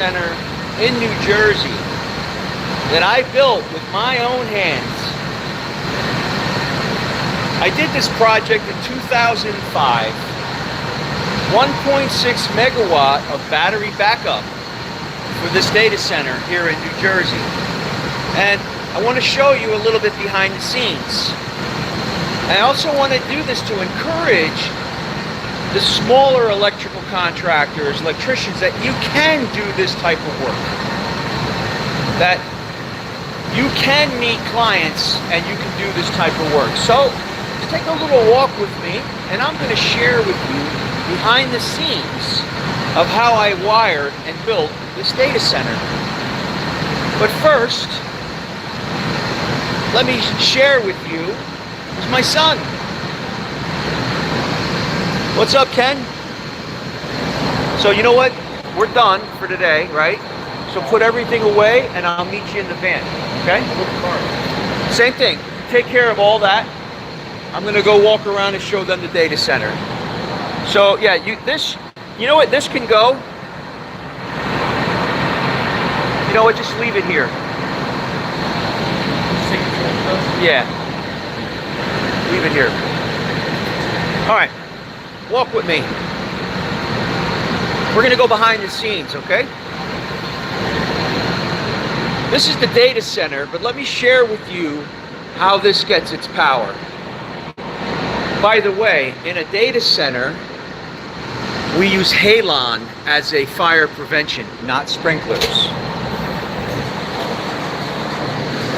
center in New Jersey that I built with my own hands. I did this project in 2005. 1.6 megawatt of battery backup for this data center here in New Jersey. And I want to show you a little bit behind the scenes. I also want to do this to encourage the smaller electrical contractors, electricians, that you can do this type of work. That you can meet clients and you can do this type of work. So just take a little walk with me and I'm going to share with you behind the scenes of how I wired and built this data center. But first, let me share with you my son. What's up, Ken? So you know what? We're done for today, right? So put everything away and I'll meet you in the van, okay? Same thing. Take care of all that. I'm gonna go walk around and show them the data center. So yeah, you know what? This can go. You know what? Just leave it here. Yeah. Leave it here. All right. Walk with me. We're going to go behind the scenes, okay? This is the data center, but let me share with you how this gets its power. By the way, in a data center, we use halon as a fire prevention, not sprinklers.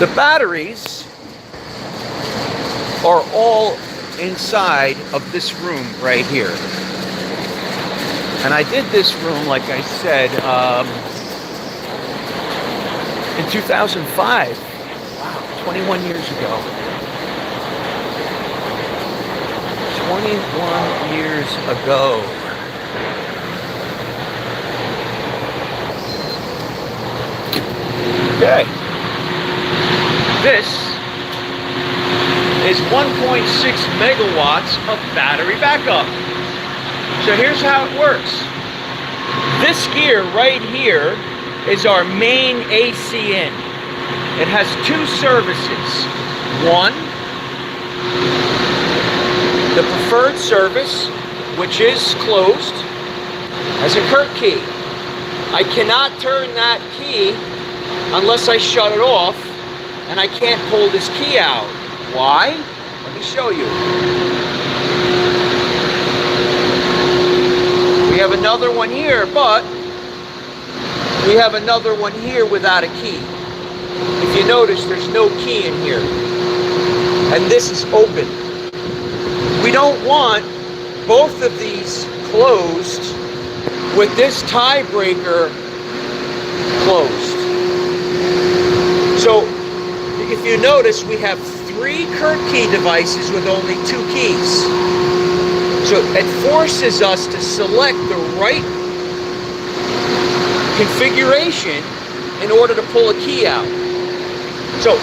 The batteries are all inside of this room right here. And I did this room, like I said, in 2005. Wow, 21 years ago. 21 years ago. Okay. This is 1.6 megawatts of battery backup. So here's how it works. This gear right here is our main AC in. It has two services. One, the preferred service, which is closed, has a Kurt key. I cannot turn that key unless I shut it off, and I can't pull this key out. Why? Let me show you. We have another one here, but we have another one here without a key. If you notice, there's no key in here. And this is open. We don't want both of these closed with this tiebreaker closed. So, if you notice, we have 3 Kurt key devices with only 2 keys. So it forces us to select the right configuration in order to pull a key out. So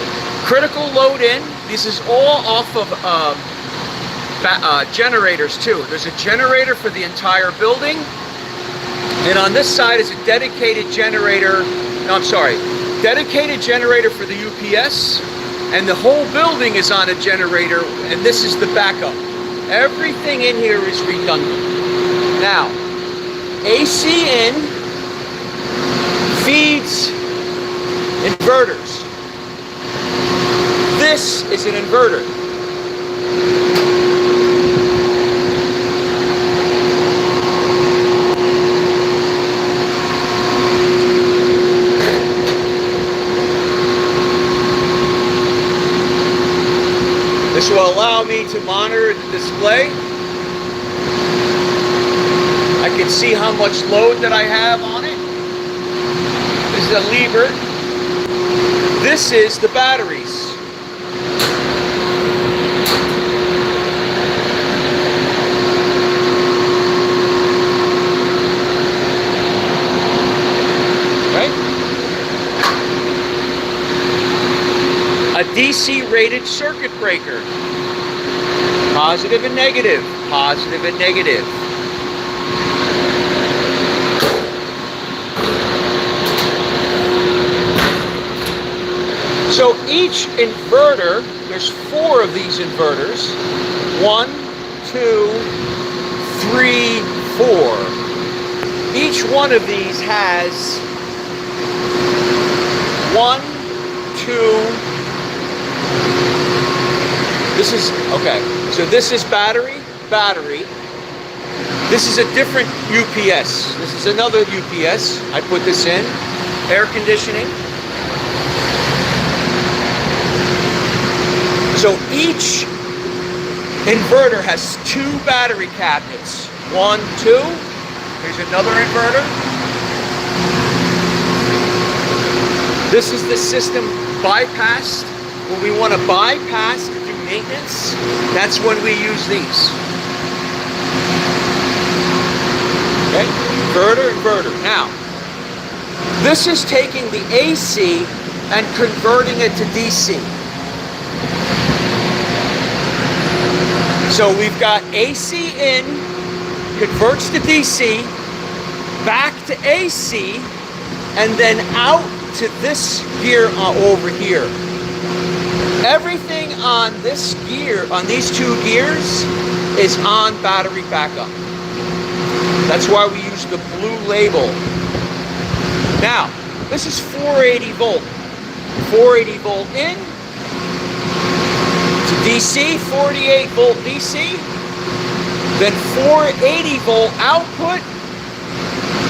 critical load in. This is all off of generators too. There's a generator for the entire building, and on this side is a dedicated generator. No, I'm sorry. Dedicated generator for the UPS, and the whole building is on a generator, and this is the backup. Everything in here is redundant. Now, AC in feeds inverters. This is an inverter. This will allow me to monitor the display. I can see how much load that I have on it. This is a lever. This is the batteries. A DC rated circuit breaker. Positive and negative. Positive and negative. So each inverter, there's 4 of these inverters. 1, 2, 3, 4. Each one of these has 1, 2. This is, okay, so this is battery. This is a different UPS. This is another UPS. I put this in. Air conditioning. So each inverter has 2 battery cabinets. 1, 2. Here's another inverter. This is the system bypassed. When we want to bypass to do maintenance, that's when we use these. Okay, inverter. Now, this is taking the AC and converting it to DC. So we've got AC in, converts to DC, back to AC, and then out to this gear over here. Everything on this gear, on these 2 gears, is on battery backup. That's why we use the blue label. Now, this is 480 volt. 480 volt in to DC, 48 volt DC, then 480 volt output,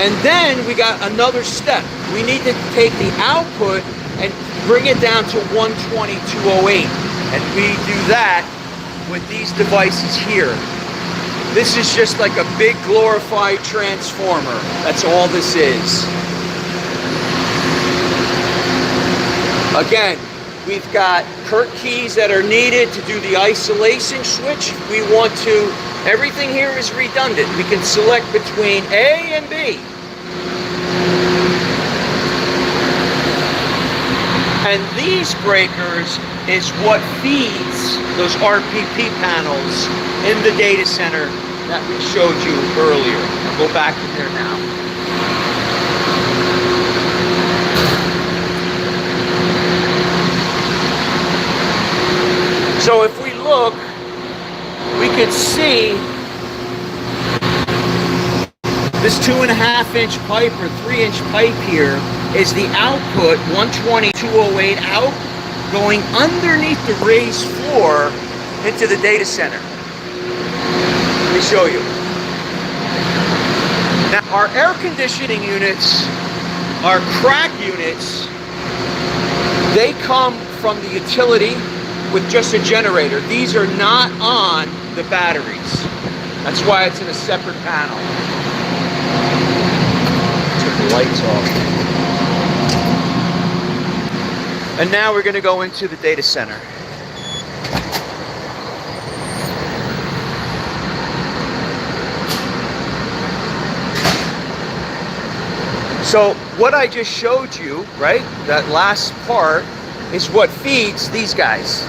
and then we got another step. We need to take the output and bring it down to 120, 208. And we do that with these devices here. This is just like a big glorified transformer. That's all this is. Again, we've got Kurt keys that are needed to do the isolation switch. We want to, everything here is redundant. We can select between A and B. And these breakers is what feeds those RPP panels in the data center that we showed you earlier. I'll go back in there now. So if we look, we can see this 2.5-inch pipe or 3-inch pipe here is the output, 120, 208 out, going underneath the raised floor into the data center. Let me show you. Now, our air conditioning units, our crack units, they come from the utility with just a generator. These are not on the batteries. That's why it's in a separate panel. Turn the lights off. And now we're going to go into the data center. So what I just showed you, right, that last part, is what feeds these guys.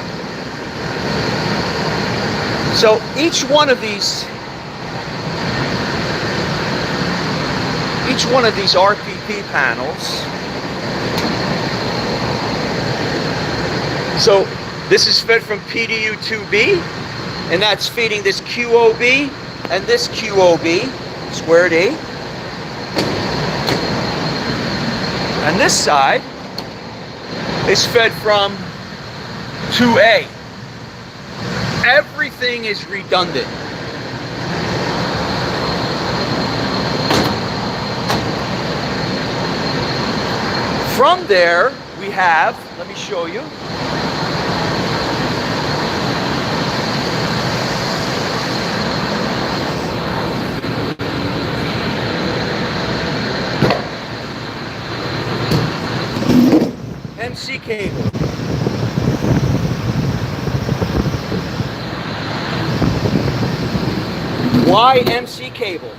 So each one of these RPP panels, so this is fed from PDU2B, and that's feeding this QOB and this QOB, squared E. And this side is fed from 2A. Everything is redundant. From there, we have, let me show you. MC cable. Why MC cable?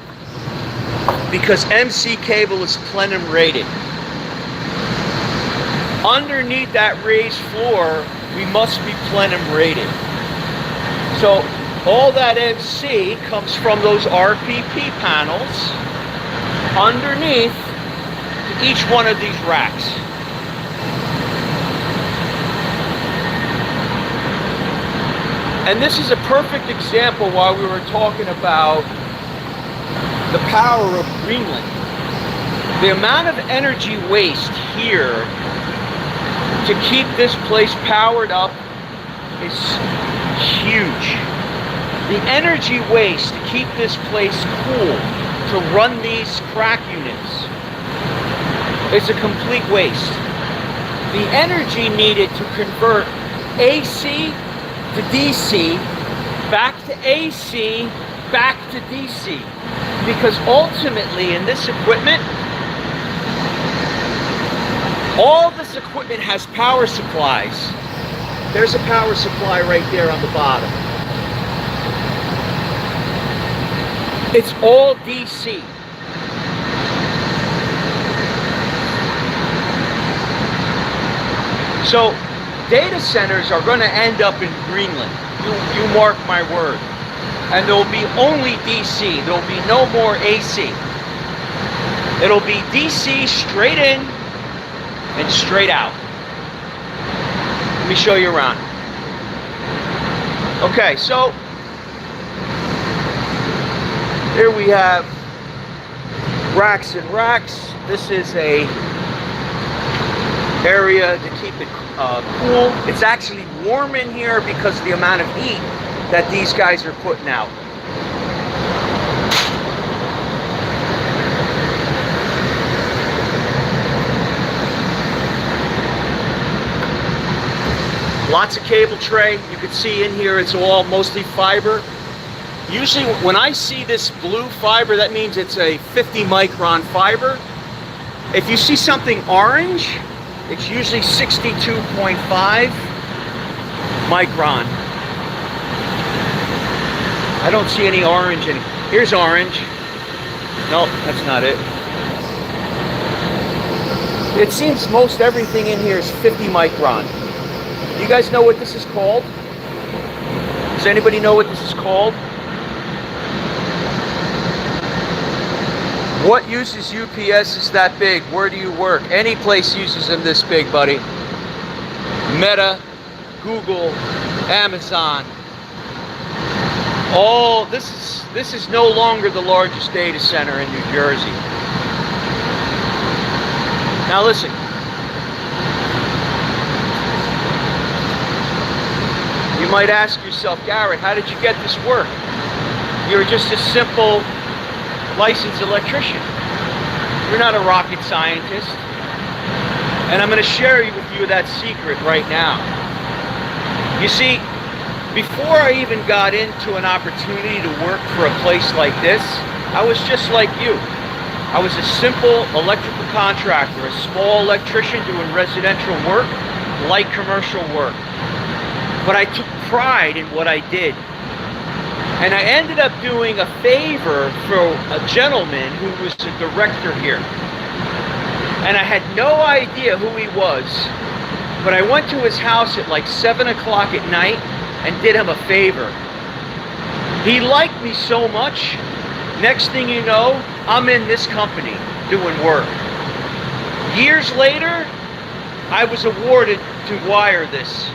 Because MC cable is plenum rated. Underneath that raised floor, we must be plenum rated. So all that MC comes from those RPP panels underneath each one of these racks. And this is a perfect example while we were talking about the power of Greenland. The amount of energy waste here to keep this place powered up is huge. The energy waste to keep this place cool, to run these crack units, is a complete waste. The energy needed to convert AC to DC, back to AC, back to DC. Because ultimately in this equipment, all this equipment has power supplies. There's a power supply right there on the bottom. It's all DC. So data centers are going to end up in Greenland. You mark my word. And there will be only DC. There will be no more AC. It'll be DC straight in and straight out. Let me show you around. Okay, so here we have racks and racks. This is a area to keep it cool. It's actually warm in here because of the amount of heat that these guys are putting out. Lots of cable tray. You can see in here it's all mostly fiber. Usually when I see this blue fiber, that means it's a 50 micron fiber. If you see something orange, it's usually 62.5 micron. I don't see any orange in it. Here's orange. No, that's not it. It seems most everything in here is 50 micron. You guys know what this is called? Does anybody know what this is called? What uses UPS is that big? Where do you work? Any place uses them this big, buddy. Meta, Google, Amazon. All this is no longer the largest data center in New Jersey. Now listen. You might ask yourself, Garrett, how did you get this work? You're just a simple licensed electrician. You're not a rocket scientist. And I'm going to share with you that secret right now. You see, before I even got into an opportunity to work for a place like this, I was just like you. I was a simple electrical contractor, a small electrician doing residential work, light commercial work. But I took pride in what I did. And I ended up doing a favor for a gentleman who was the director here. And I had no idea who he was. But I went to his house at like 7 o'clock at night and did him a favor. He liked me so much. Next thing you know, I'm in this company doing work. Years later, I was awarded to wire this.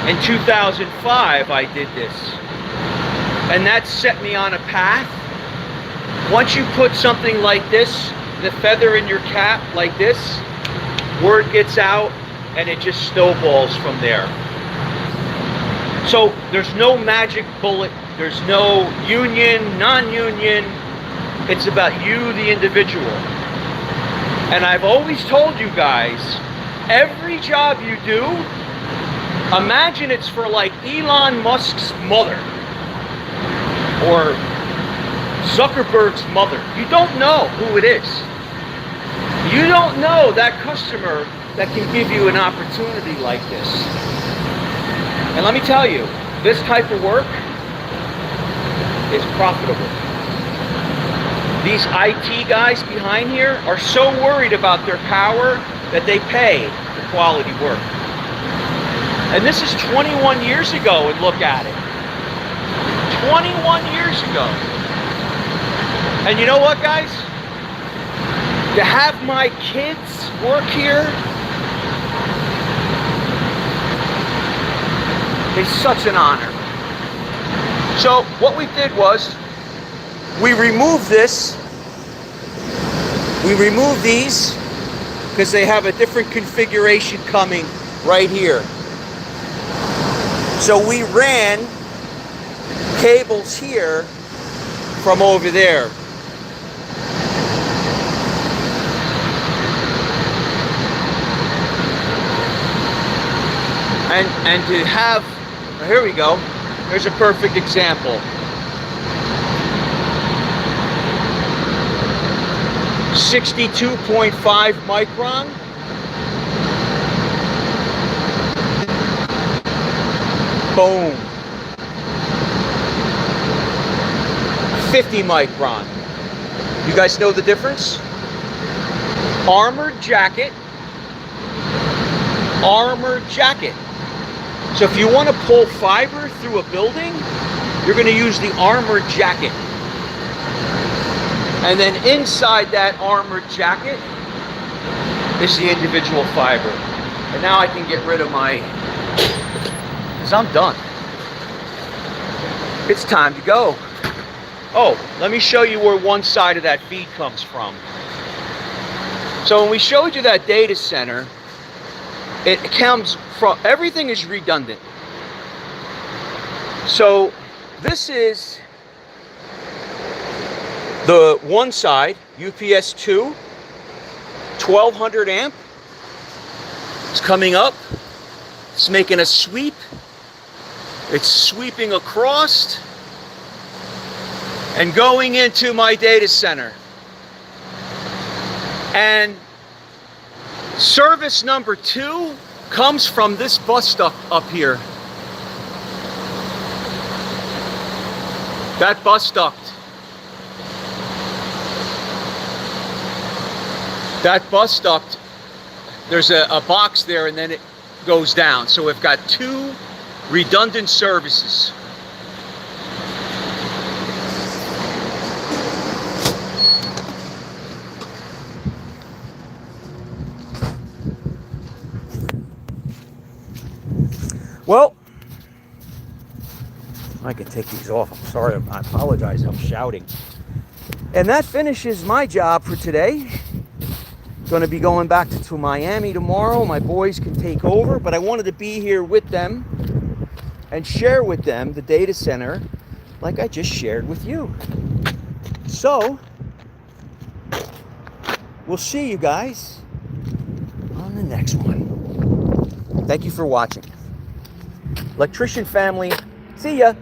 In 2005, I did this. And that set me on a path. Once you put something like this, the feather in your cap like this, word gets out and it just snowballs from there. So there's no magic bullet. There's no union, non-union. It's about you, the individual. And I've always told you guys, every job you do, imagine it's for like Elon Musk's mother or Zuckerberg's mother. You don't know who it is. You don't know that customer that can give you an opportunity like this. And let me tell you, this type of work is profitable. These IT guys behind here are so worried about their power that they pay for quality work. And this is 21 years ago, and look at it. 21 years ago. And you know what, guys? To have my kids work here is such an honor. So what we did was we removed this. We removed these because they have a different configuration coming right here. So we ran cables here from over there. And to have, here we go, here's a perfect example. 62.5 micron. Boom. 50 micron. You guys know the difference? Armored jacket. Armored jacket. So if you want to pull fiber through a building, you're going to use the armored jacket. And then inside that armored jacket is the individual fiber. And now I can get rid of my, because I'm done. It's time to go. Oh, let me show you where one side of that feed comes from. So when we showed you that data center, it comes from, everything is redundant. So this is the one side, UPS 2, 1200 amp. It's coming up. It's making a sweep. It's sweeping across and going into my data center. And service number 2 comes from this bus duct up here. That bus duct. That bus duct, there's a box there and then it goes down. So we've got 2 redundant services. Well, I can take these off. I'm sorry, I apologize, I'm shouting. And that finishes my job for today. Going to be going back to Miami tomorrow. My boys can take over, but I wanted to be here with them and share with them the data center like I just shared with you. So, we'll see you guys on the next one. Thank you for watching. Electrician family, see ya.